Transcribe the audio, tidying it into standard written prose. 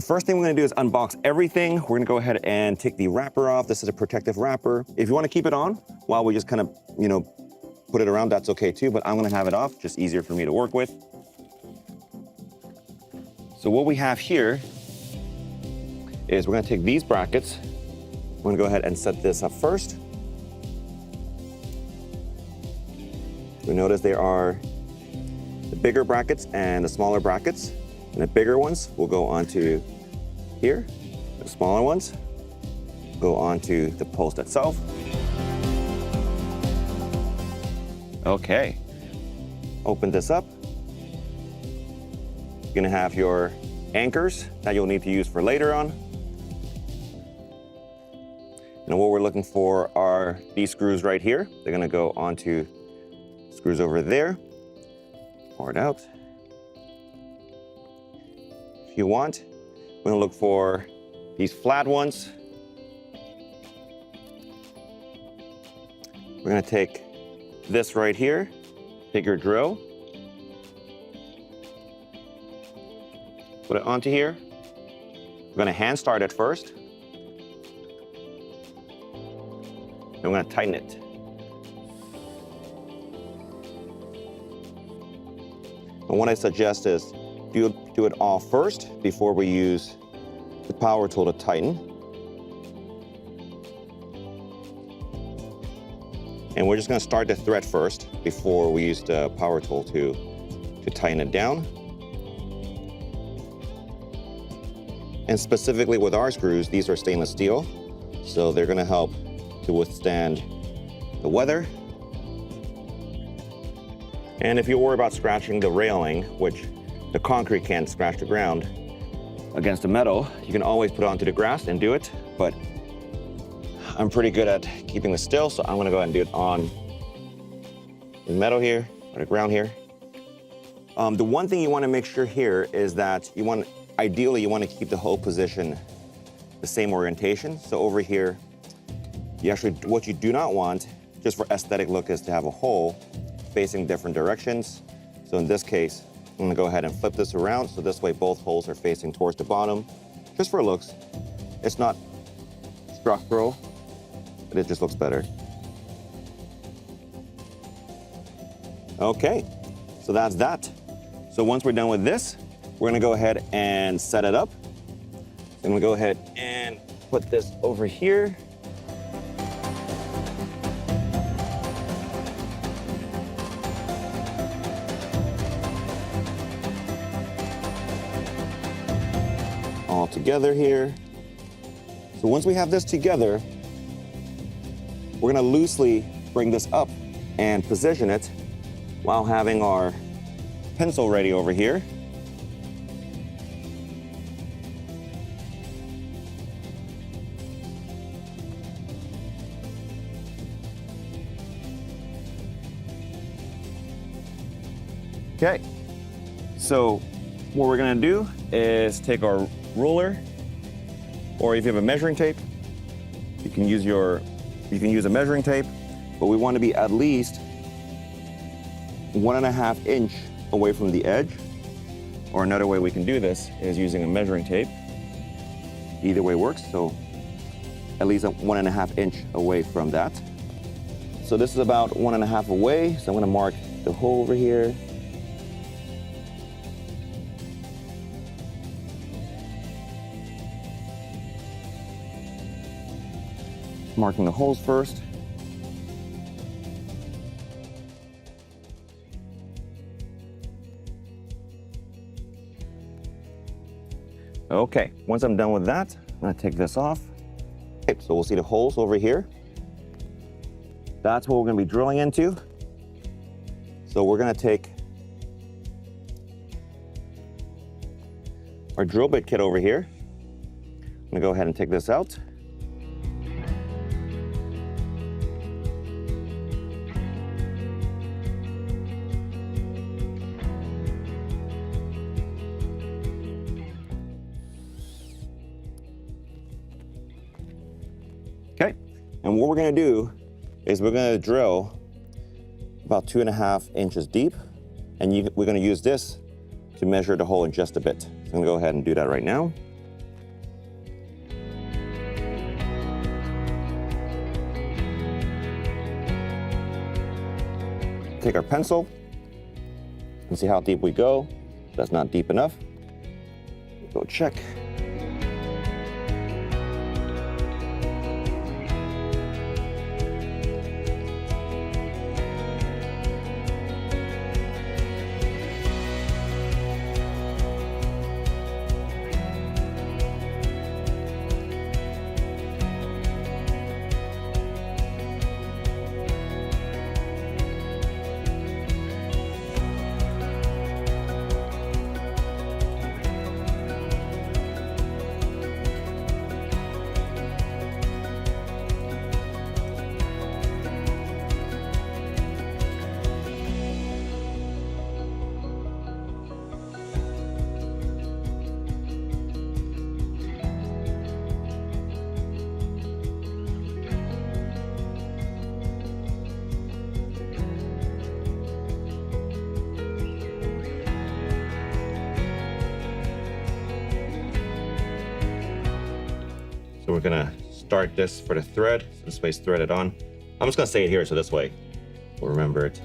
The first thing we're gonna do is unbox everything. We're gonna go ahead and take the wrapper off. This is a protective wrapper. If you wanna keep it on while we just kind of, put it around, that's okay too, but I'm gonna have it off, just easier for me to work with. So what we have here is we're gonna take these brackets. We're gonna go ahead and set this up first. We notice there are the bigger brackets and the smaller brackets. And the bigger ones will go onto here. The smaller ones go onto the post itself. Okay, open this up. You're gonna have your anchors that you'll need to use for later on. And what we're looking for are these screws right here. They're gonna go onto screws over there. Pour it out. If you want, we're gonna look for these flat ones. We're gonna take this right here, take your drill, put it onto here. We're gonna hand start it first. And we're gonna tighten it. And what I suggest is do it all first before we use the power tool to tighten. And we're just gonna start the thread first before we use the power tool to tighten it down. And specifically with our screws, these are stainless steel, so they're gonna help to withstand the weather. And if you worry about scratching the railing, which the concrete can't scratch the ground against the metal, you can always put it onto the grass and do it, but I'm pretty good at keeping it still, so I'm gonna go ahead and do it on the metal here, or the ground here. The one thing you wanna make sure here is that ideally you wanna keep the whole position the same orientation. So over here, what you do not want, just for aesthetic look, is to have a hole facing different directions. So in this case, I'm gonna go ahead and flip this around, so this way both holes are facing towards the bottom. Just for looks. It's not structural, but it just looks better. Okay, so that's that. So once we're done with this, we're gonna go ahead and set it up. I'm gonna go ahead and put this over here. All together here. So once we have this together, we're gonna loosely bring this up and position it while having our pencil ready over here. Okay, so what we're gonna do is take our ruler, or if you have a measuring tape, you can use a measuring tape, but we want to be at least 1.5 inch away from the edge. Or another way we can do this is using a measuring tape. Either way works, so at least 1.5 inch away from that. So this is about 1.5 away, so I'm gonna mark the hole over here. Marking the holes first. Okay, once I'm done with that, I'm gonna take this off. Okay, so we'll see the holes over here. That's what we're gonna be drilling into. So we're gonna take our drill bit kit over here. I'm gonna go ahead and take this out. Okay, and what we're gonna do is we're gonna drill about 2.5 inches deep, and we're gonna use this to measure the hole in just a bit. So I'm gonna go ahead and do that right now. take our pencil and see how deep we go. If that's not deep enough, we'll go check. So we're gonna start this for the thread. So this way's threaded on. I'm just gonna say it here so this way we'll remember it.